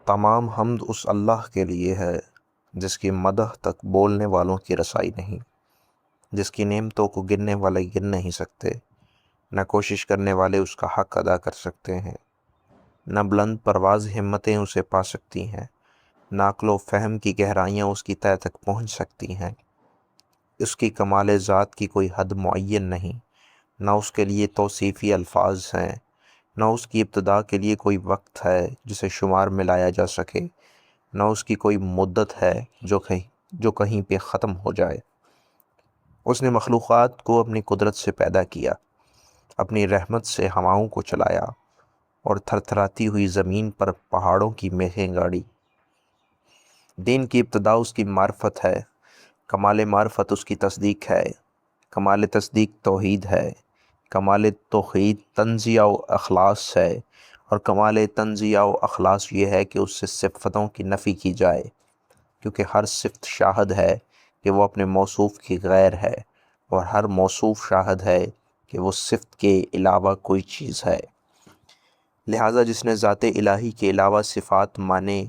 تمام حمد اس اللہ کے لیے ہے جس کی مدح تک بولنے والوں کی رسائی نہیں، جس کی نعمتوں کو گننے والے گن نہیں سکتے، نہ کوشش کرنے والے اس کا حق ادا کر سکتے ہیں، نہ بلند پرواز ہمتیں اسے پا سکتی ہیں، نہ عقل و فہم کی گہرائیاں اس کی تہہ تک پہنچ سکتی ہیں۔ اس کی کمال ذات کی کوئی حد معین نہیں، نہ اس کے لیے توصیفی الفاظ ہیں، نہ اس کی ابتدا کے لیے کوئی وقت ہے جسے شمار میں لایا جا سکے، نہ اس کی کوئی مدت ہے جو کہیں پہ ختم ہو جائے۔ اس نے مخلوقات کو اپنی قدرت سے پیدا کیا، اپنی رحمت سے ہواؤں کو چلایا اور تھر تھراتی ہوئی زمین پر پہاڑوں کی میخیں گاڑی۔ دین کی ابتدا اس کی معرفت ہے، کمال معرفت اس کی تصدیق ہے، کمال تصدیق توحید ہے، کمال توحید تنزیہ و اخلاص ہے، اور کمال تنزیہ و اخلاص یہ ہے کہ اس سے صفتوں کی نفی کی جائے، کیونکہ ہر صفت شاہد ہے کہ وہ اپنے موصوف کی غیر ہے، اور ہر موصوف شاہد ہے کہ وہ صفت کے علاوہ کوئی چیز ہے۔ لہٰذا جس نے ذات الہی کے علاوہ صفات مانے،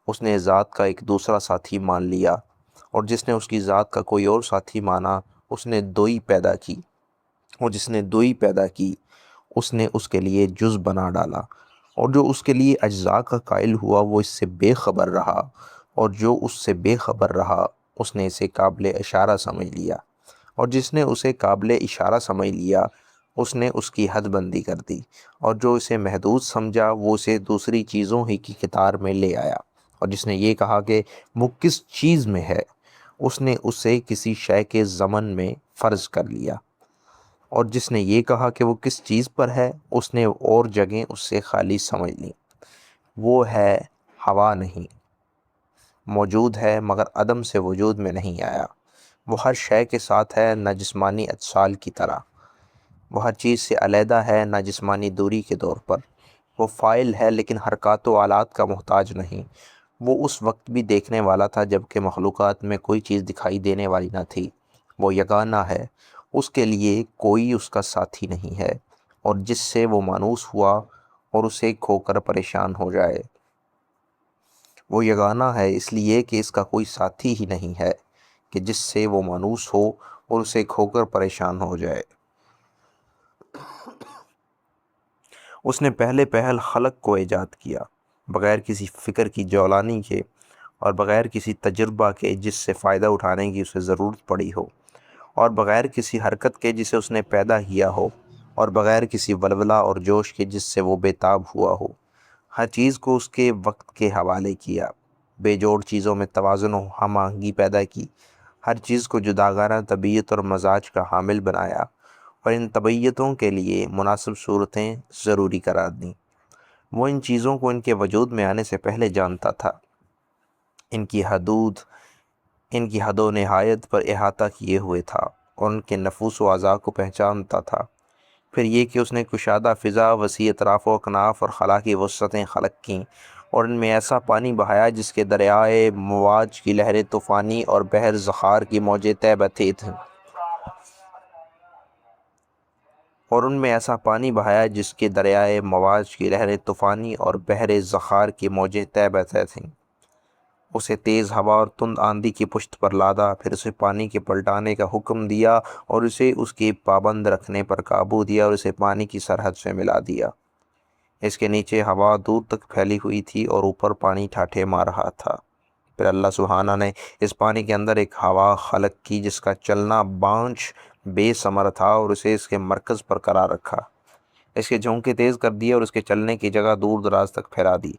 اس نے ذات کا ایک دوسرا ساتھی مان لیا، اور جس نے اس کی ذات کا کوئی اور ساتھی مانا، اس نے دوئی پیدا کی، اور جس نے دوئی پیدا کی اس نے اس کے لیے جز بنا ڈالا، اور جو اس کے لیے اجزاء کا قائل ہوا وہ اس سے بے خبر رہا، اور جو اس سے بے خبر رہا اس نے اسے قابل اشارہ سمجھ لیا، اور جس نے اسے قابل اشارہ سمجھ لیا اس نے اس کی حد بندی کر دی، اور جو اسے محدود سمجھا وہ اسے دوسری چیزوں ہی کی قطار میں لے آیا، اور جس نے یہ کہا کہ وہ کس چیز میں ہے اس نے اسے کسی شے کے ضمن میں فرض کر لیا، اور جس نے یہ کہا کہ وہ کس چیز پر ہے اس نے اور جگہیں اس سے خالی سمجھ لیں۔ وہ ہے ہوا نہیں، موجود ہے مگر عدم سے وجود میں نہیں آیا، وہ ہر شے کے ساتھ ہے نہ جسمانی اتصال کی طرح، وہ ہر چیز سے علیحدہ ہے نہ جسمانی دوری کے طور پر، وہ فاعل ہے لیکن حرکات و آلات کا محتاج نہیں، وہ اس وقت بھی دیکھنے والا تھا جب کہ مخلوقات میں کوئی چیز دکھائی دینے والی نہ تھی، وہ یگانہ ہے، اس کے لیے کوئی اس کا ساتھی نہیں ہے، اور جس سے وہ مانوس ہوا اور اسے کھو کر پریشان ہو جائے۔ وہ یگانہ ہے اس لیے کہ اس کا کوئی ساتھی ہی نہیں ہے کہ جس سے وہ مانوس ہو اور اسے کھو کر پریشان ہو جائے۔ اس نے پہلے پہل خلق کو ایجاد کیا، بغیر کسی فکر کی جولانی کے اور بغیر کسی تجربہ کے جس سے فائدہ اٹھانے کی اسے ضرورت پڑی ہو، اور بغیر کسی حرکت کے جسے اس نے پیدا کیا ہو، اور بغیر کسی ولولہ اور جوش کے جس سے وہ بے تاب ہوا ہو۔ ہر چیز کو اس کے وقت کے حوالے کیا، بے جوڑ چیزوں میں توازن و ہم آہنگی پیدا کی، ہر چیز کو جداگانہ طبیعت اور مزاج کا حامل بنایا، اور ان طبیعتوں کے لیے مناسب صورتیں ضروری قرار دیں۔ وہ ان چیزوں کو ان کے وجود میں آنے سے پہلے جانتا تھا، ان کی حد و نہایت پر احاطہ کیے ہوئے تھا، اور ان کے نفوس و اعضاء کو پہچانتا تھا۔ پھر یہ کہ اس نے کشادہ فضا، وسیع اطراف و اکناف اور خلا کی وسعتیں خلق کیں، اور ان میں ایسا پانی بہایا جس کے دریائے مواج کی لہریں طوفانی اور بحر زخار کی موجیں تہ بتیں تھیں، اور ان میں ایسا پانی بہایا جس کے دریائے مواج کی لہریں طوفانی اور بحر زخار کی موجیں تہ بتیں تھیں۔ اسے تیز ہوا اور تند آندھی کی پشت پر لادا، پھر اسے پانی کے پلٹانے کا حکم دیا اور اسے اس کے پابند رکھنے پر قابو دیا اور اسے پانی کی سرحد سے ملا دیا۔ اس کے نیچے ہوا دور تک پھیلی ہوئی تھی اور اوپر پانی ٹھاٹھے مار رہا تھا۔ پھر اللہ سبحانہ نے اس پانی کے اندر ایک ہوا خلق کی جس کا چلنا بانچ بے ثمر تھا، اور اسے اس کے مرکز پر قرار رکھا، اس کے جھونکے تیز کر دیے اور اس کے چلنے کی جگہ دور دراز تک پھیلا دی۔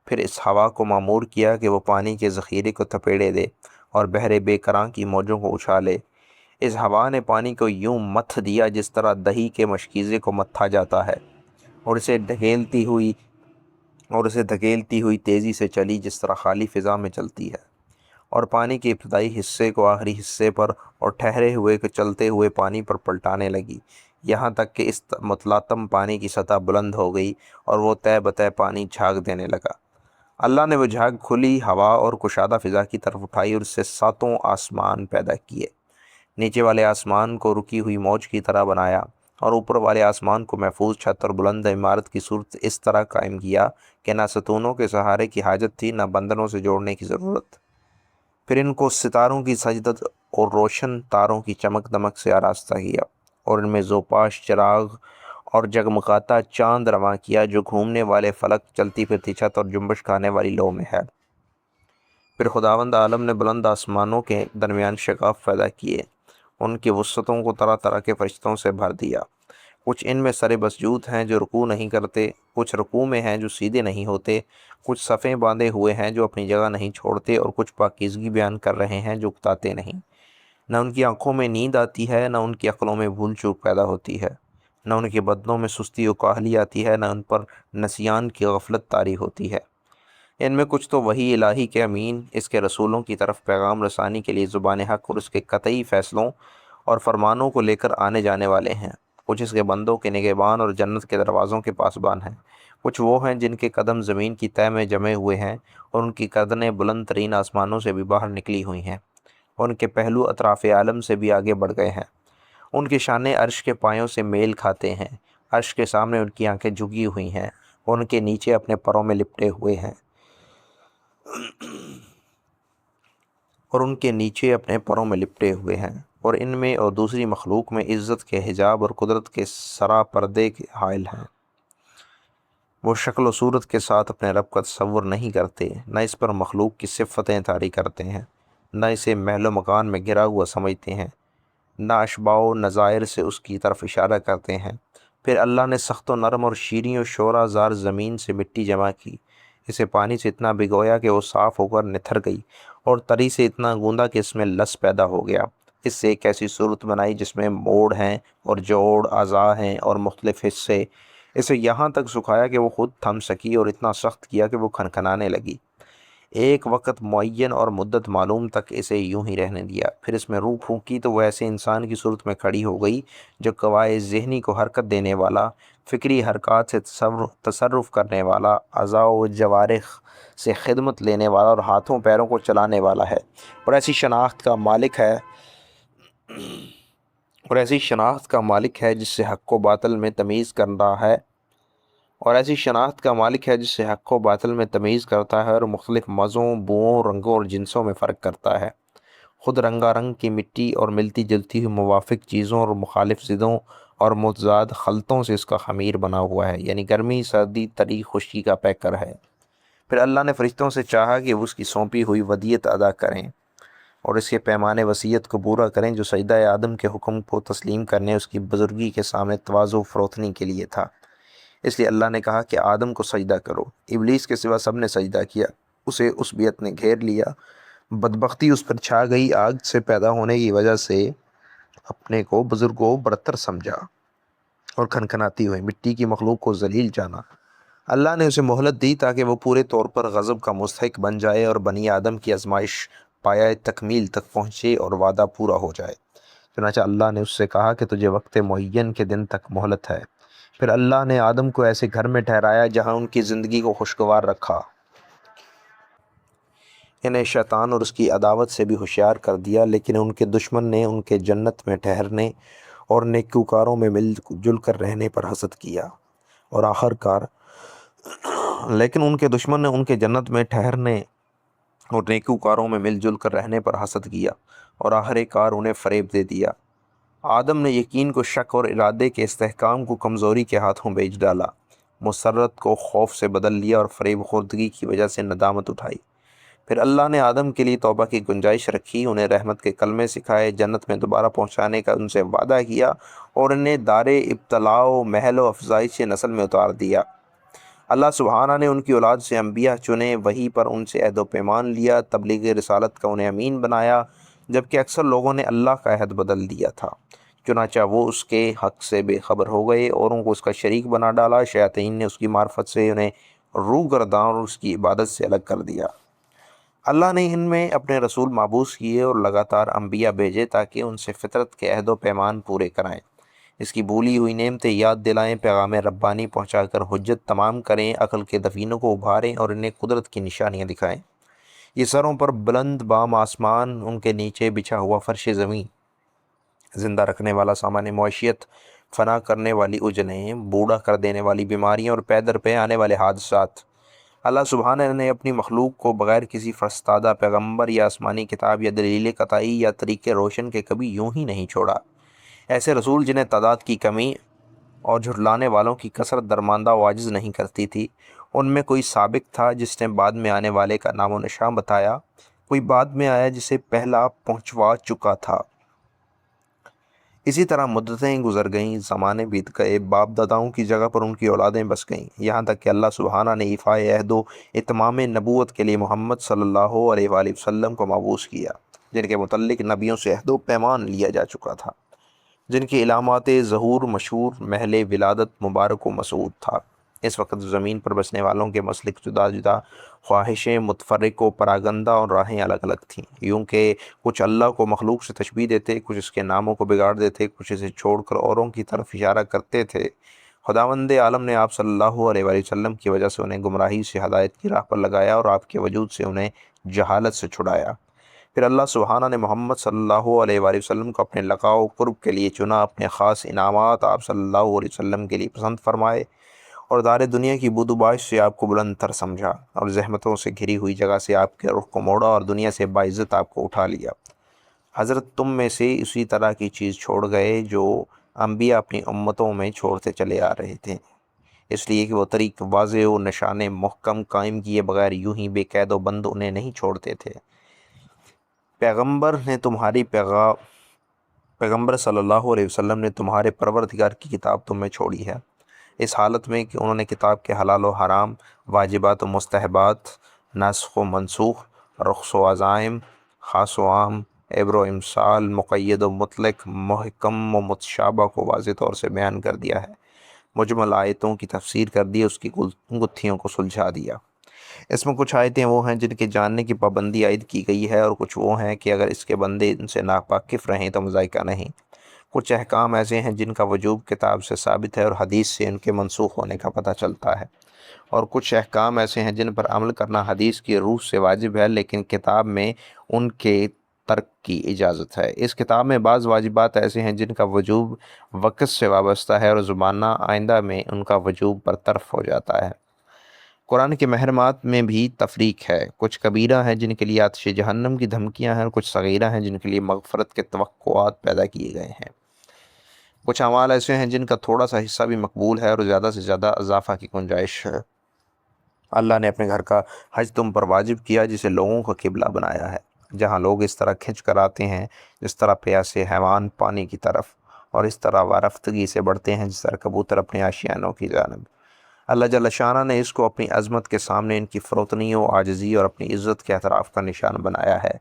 پھر اس ہوا کو مامور کیا کہ وہ پانی کے ذخیرے کو تھپیڑے دے اور بحر بے کراں کی موجوں کو اچھالے۔ اس ہوا نے پانی کو یوں متھ دیا جس طرح دہی کے مشکیزے کو متھا جاتا ہے، اور اسے دھکیلتی ہوئی تیزی سے چلی جس طرح خالی فضا میں چلتی ہے، اور پانی کے ابتدائی حصے کو آخری حصے پر اور ٹھہرے ہوئے کو چلتے ہوئے پانی پر پلٹانے لگی، یہاں تک کہ اس متلاطم پانی کی سطح بلند ہو گئی اور وہ تہ بتہ پانی جھاگ دینے لگا۔ اللہ نے وہ جھاگ کھلی ہوا اور کشادہ فضا کی طرف اٹھائی اور اس سے 7 آسمان پیدا کیے۔ نیچے والے آسمان کو رکی ہوئی موج کی طرح بنایا، اور اوپر والے آسمان کو محفوظ چھت اور بلند عمارت کی صورت اس طرح قائم کیا کہ نہ ستونوں کے سہارے کی حاجت تھی، نہ بندنوں سے جوڑنے کی ضرورت۔ پھر ان کو ستاروں کی سجدت اور روشن تاروں کی چمک دمک سے آراستہ کیا، اور ان میں زوپاش چراغ اور جگمگاتا چاند رواں کیا جو گھومنے والے فلک، چلتی پھرتی چھت اور جنبش کھانے والی لو میں ہے۔ پھر خداوند عالم نے بلند آسمانوں کے درمیان شگاف پیدا کیے، ان کی وسعتوں کو طرح طرح کے فرشتوں سے بھر دیا۔ کچھ ان میں سر مسجود ہیں جو رکوع نہیں کرتے، کچھ رکوع میں ہیں جو سیدھے نہیں ہوتے، کچھ صفیں باندھے ہوئے ہیں جو اپنی جگہ نہیں چھوڑتے، اور کچھ پاکیزگی بیان کر رہے ہیں جو اکتاتے نہیں۔ نہ ان کی آنکھوں میں نیند آتی ہے، نہ ان کی عقلوں میں بھول چوک پیدا ہوتی ہے، نہ ان کے بدنوں میں سستی و کاہلی آتی ہے، نہ ان پر نسیان کی غفلت طاری ہوتی ہے۔ ان میں کچھ تو وحی الہی کے امین، اس کے رسولوں کی طرف پیغام رسانی کے لیے زبان حق اور اس کے قطعی فیصلوں اور فرمانوں کو لے کر آنے جانے والے ہیں۔ کچھ اس کے بندوں کے نگہبان اور جنت کے دروازوں کے پاسبان ہیں۔ کچھ وہ ہیں جن کے قدم زمین کی تہہ میں جمے ہوئے ہیں، اور ان کی گردنیں بلند ترین آسمانوں سے بھی باہر نکلی ہوئی ہیں، اور ان کے پہلو اطراف عالم سے بھی آگے بڑھ گئے ہیں۔ ان کے شانے عرش کے پایوں سے میل کھاتے ہیں، عرش کے سامنے ان کی آنکھیں جھکی ہوئی ہیں، اور ان کے نیچے اپنے پروں میں لپٹے ہوئے ہیں اور ان میں اور دوسری مخلوق میں عزت کے حجاب اور قدرت کے سرا پردے کے حائل ہیں۔ وہ شکل و صورت کے ساتھ اپنے رب کا تصور نہیں کرتے، نہ اس پر مخلوق کی صفتیں طاری کرتے ہیں، نہ اسے محل و مکان میں گرا ہوا سمجھتے ہیں، نہ اشباع و نظائر سے اس کی طرف اشارہ کرتے ہیں۔ پھر اللہ نے سخت و نرم اور شیریں و شورا زار زمین سے مٹی جمع کی، اسے پانی سے اتنا بھگویا کہ وہ صاف ہو کر نتھر گئی، اور تری سے اتنا گوندا کہ اس میں لس پیدا ہو گیا۔ اس سے ایک ایسی صورت بنائی جس میں موڑ ہیں اور جوڑ اعضاء ہیں اور مختلف حصے، اسے یہاں تک سکھایا کہ وہ خود تھم سکی، اور اتنا سخت کیا کہ وہ کھنکھنانے لگی۔ ایک وقت معین اور مدت معلوم تک اسے یوں ہی رہنے دیا، پھر اس میں روح پھونکی تو وہ ایسے انسان کی صورت میں کھڑی ہو گئی جو قوائے ذہنی کو حرکت دینے والا، فکری حرکات سے تصرف کرنے والا، اعضاء و جوارح سے خدمت لینے والا اور ہاتھوں پیروں کو چلانے والا ہے، اور ایسی شناخت کا مالک ہے جس سے حق و باطل میں تمیز کرتا ہے اور مختلف مزوں، بوؤں، رنگوں اور جنسوں میں فرق کرتا ہے۔ خود رنگا رنگ کی مٹی اور ملتی جلتی ہوئی موافق چیزوں اور مخالف ضدوں اور متضاد خلطوں سے اس کا خمیر بنا ہوا ہے، یعنی گرمی، سردی، تری، خشکی کا پیکر ہے۔ پھر اللہ نے فرشتوں سے چاہا کہ وہ اس کی سونپی ہوئی ودیعت ادا کریں اور اس کے پیمانے وصیت کو پورا کریں جو سجدہ آدم کے حکم کو تسلیم کرنے، اس کی بزرگی کے سامنے تواضع فروتنی کے لیے تھا۔ اس لیے اللہ نے کہا کہ آدم کو سجدہ کرو۔ ابلیس کے سوا سب نے سجدہ کیا، اسے اس بیعت نے گھیر لیا، بدبختی اس پر چھا گئی، آگ سے پیدا ہونے کی وجہ سے اپنے کو بزرگ و برتر سمجھا اور کھنکھناتی ہوئی مٹی کی مخلوق کو ذلیل جانا۔ اللہ نے اسے مہلت دی تاکہ وہ پورے طور پر غضب کا مستحق بن جائے اور بنی آدم کی آزمائش پایہ تکمیل تک پہنچے اور وعدہ پورا ہو جائے۔ چنانچہ اللہ نے اس سے کہا کہ تجھے وقت معین کے دن تک مہلت ہے۔ پھر اللہ نے آدم کو ایسے گھر میں ٹھہرایا جہاں ان کی زندگی کو خوشگوار رکھا۔ انہیں شیطان اور اس کی عداوت سے بھی ہوشیار کر دیا، لیکن ان کے دشمن نے ان کے جنت میں ٹھہرنے اور نیکوکاروں میں مل جل کر رہنے پر حسد کیا، اور آخر کار انہیں فریب دے دیا۔ آدم نے یقین کو شک اور ارادے کے استحکام کو کمزوری کے ہاتھوں بیچ ڈالا، مسرت کو خوف سے بدل لیا اور فریب خوردگی کی وجہ سے ندامت اٹھائی۔ پھر اللہ نے آدم کے لیے توبہ کی گنجائش رکھی، انہیں رحمت کے کلمے سکھائے، جنت میں دوبارہ پہنچانے کا ان سے وعدہ کیا، اور انہیں دار ابتلاء و محل و افزائش نسل میں اتار دیا۔ اللہ سبحانہ نے ان کی اولاد سے انبیاء چنے، وحی پر ان سے عہد و پیمان لیا، تبلیغ رسالت کا انہیں امین بنایا، جبکہ اکثر لوگوں نے اللہ کا عہد بدل دیا تھا۔ چنانچہ وہ اس کے حق سے بے خبر ہو گئے، اوروں کو اس کا شریک بنا ڈالا، شیاطین نے اس کی معرفت سے انہیں روگرداں اور اس کی عبادت سے الگ کر دیا۔ اللہ نے ان میں اپنے رسول مابعوث کیے اور لگاتار انبیاء بھیجے تاکہ ان سے فطرت کے عہد و پیمان پورے کرائیں، اس کی بھولی ہوئی نعمتیں یاد دلائیں، پیغام ربانی پہنچا کر حجت تمام کریں، عقل کے دفینوں کو ابھاریں اور انہیں قدرت کی نشانیاں دکھائیں۔ یہ سروں پر بلند بام آسمان، ان کے نیچے بچھا ہوا فرش زمین، زندہ رکھنے والا سامان معیشت، فنا کرنے والی اجلیں، بوڑھا کر دینے والی بیماریاں اور پے در پے آنے والے حادثات۔ اللہ سبحانہ نے اپنی مخلوق کو بغیر کسی فرستادہ پیغمبر یا آسمانی کتاب یا دلیل قطعی یا طریق روشن کے کبھی یوں ہی نہیں چھوڑا۔ ایسے رسول جنہیں تعداد کی کمی اور جھٹلانے والوں کی کثرت درماندہ و عاجز نہیں کرتی تھی، ان میں کوئی سابق تھا جس نے بعد میں آنے والے کا نام و نشان بتایا، کوئی بعد میں آیا جسے پہلا پہنچوا چکا تھا۔ اسی طرح مدتیں گزر گئیں، زمانے بیت گئے، باپ داداؤں کی جگہ پر ان کی اولادیں بس گئیں، یہاں تک کہ اللہ سبحانہ نے ایفائے عہد و اتمام نبوت کے لیے محمد صلی اللہ علیہ وآلہ وسلم کو مبعوث کیا، جن کے متعلق نبیوں سے عہد و پیمان لیا جا چکا تھا، جن کی علامات ظہور مشہور، محل ولادت مبارک و مسعود تھا۔ اس وقت زمین پر بسنے والوں کے مسلک جدا جدا، خواہشیں متفرق و پراگندہ اور راہیں الگ الگ تھیں، یوں کہ کچھ اللہ کو مخلوق سے تشبیہ دیتے، کچھ اس کے ناموں کو بگاڑ دیتے، کچھ اسے چھوڑ کر اوروں کی طرف اشارہ کرتے تھے۔ خداوند عالم نے آپ صلی اللہ علیہ وآلہ وسلم کی وجہ سے انہیں گمراہی سے ہدایت کی راہ پر لگایا اور آپ کے وجود سے انہیں جہالت سے چھڑایا۔ پھر اللہ سبحانہ نے محمد صلی اللہ علیہ وآلہ وسلم کو اپنے لقاء و قرب کے لیے چنا، اپنے خاص انعامات آپ صلی اللہ علیہ وسلم کے لیے پسند فرمائے اور دار دنیا کی بود و باش سے آپ کو بلند تر سمجھا، اور زحمتوں سے گھری ہوئی جگہ سے آپ کے رخ کو موڑا اور دنیا سے باعزت آپ کو اٹھا لیا۔ حضرت تم میں سے اسی طرح کی چیز چھوڑ گئے جو انبیاء اپنی امتوں میں چھوڑتے چلے آ رہے تھے، اس لیے کہ وہ طریق واضح و نشان محکم قائم کیے بغیر یوں ہی بے قید و بند انہیں نہیں چھوڑتے تھے۔ پیغمبر صلی اللہ علیہ وسلم نے تمہارے پروردگار کی کتاب تم میں چھوڑی ہے، اس حالت میں کہ انہوں نے کتاب کے حلال و حرام، واجبات و مستحبات، ناسخ و منسوخ، رخص و عزائم، خاص و عام، عبر و امثال، مقید و مطلق، محکم و متشابہ کو واضح طور سے بیان کر دیا ہے، مجمل آیتوں کی تفسیر کر دی، اس کی گتھیوں کو سلجھا دیا۔ اس میں کچھ آیتیں وہ ہیں جن کے جاننے کی پابندی عائد کی گئی ہے، اور کچھ وہ ہیں کہ اگر اس کے بندے ان سے ناواقف رہیں تو مذائقہ نہیں۔ کچھ احکام ایسے ہیں جن کا وجوب کتاب سے ثابت ہے اور حدیث سے ان کے منسوخ ہونے کا پتہ چلتا ہے، اور کچھ احکام ایسے ہیں جن پر عمل کرنا حدیث کی روح سے واجب ہے لیکن کتاب میں ان کے ترک کی اجازت ہے۔ اس کتاب میں بعض واجبات ایسے ہیں جن کا وجوب وقت سے وابستہ ہے اور زمانہ آئندہ میں ان کا وجوب برطرف ہو جاتا ہے۔ قرآن کے محرمات میں بھی تفریق ہے، کچھ کبیرہ ہیں جن کے لیے آتش جہنم کی دھمکیاں ہیں، اور کچھ صغیرہ ہیں جن کے لیے مغفرت کے توقعات پیدا کیے گئے ہیں۔ کچھ اعمال ایسے ہیں جن کا تھوڑا سا حصہ بھی مقبول ہے اور زیادہ سے زیادہ اضافہ کی گنجائش ہے۔ اللہ نے اپنے گھر کا حج تم پر واجب کیا جسے لوگوں کا قبلہ بنایا ہے، جہاں لوگ اس طرح کھنچ کر آتے ہیں جس طرح پیاسے حیوان پانی کی طرف، اور اس طرح وارفتگی سے بڑھتے ہیں جس طرح کبوتر اپنے آشیانوں کی جانب۔ اللہ جل شانہ نے اس کو اپنی عظمت کے سامنے ان کی فروتنی و عاجزی اور اپنی عزت کے اعتراف کا نشان بنایا ہے۔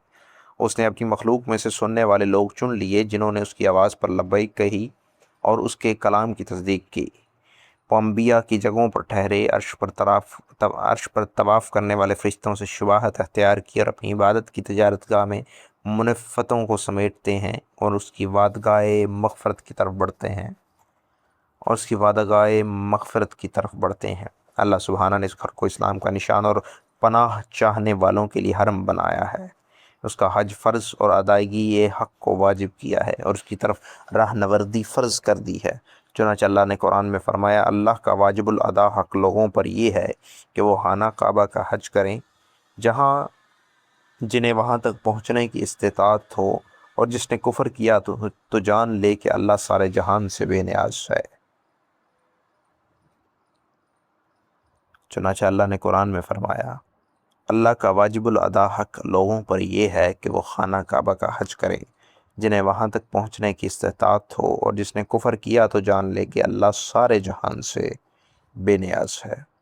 اس نے اپنی مخلوق میں سے سننے والے لوگ چن لیے جنہوں نے اس کی آواز پر لبیک کہی اور اس کے کلام کی تصدیق کی۔ وہ انبیاء کی جگہوں پر ٹھہرے، عرش پر طواف کرنے والے فرشتوں سے شباہت اختیار کی اور اپنی عبادت کی تجارت گاہ میں منفتوں کو سمیٹتے ہیں اور اس کی وادگاہ مغفرت کی طرف بڑھتے ہیں۔ اللہ سبحانہ نے اس گھر کو اسلام کا نشان اور پناہ چاہنے والوں کے لیے حرم بنایا ہے، اس کا حج فرض اور ادائیگی یہ حق کو واجب کیا ہے اور اس کی طرف راہنوردی فرض کر دی ہے۔ چنانچہ اللہ نے قرآن میں فرمایا، اللہ کا واجب الادا حق لوگوں پر یہ ہے کہ وہ خانہ کعبہ کا حج کریں، جنہیں وہاں تک پہنچنے کی استطاعت ہو، اور جس نے کفر کیا تو جان لے کہ اللہ سارے جہان سے بے نیاز ہے۔ چنانچہ اللہ نے قرآن میں فرمایا، اللہ کا واجب الادا حق لوگوں پر یہ ہے کہ وہ خانہ کعبہ کا حج کریں، جنہیں وہاں تک پہنچنے کی استطاعت ہو، اور جس نے کفر کیا تو جان لے کہ اللہ سارے جہان سے بے نیاز ہے۔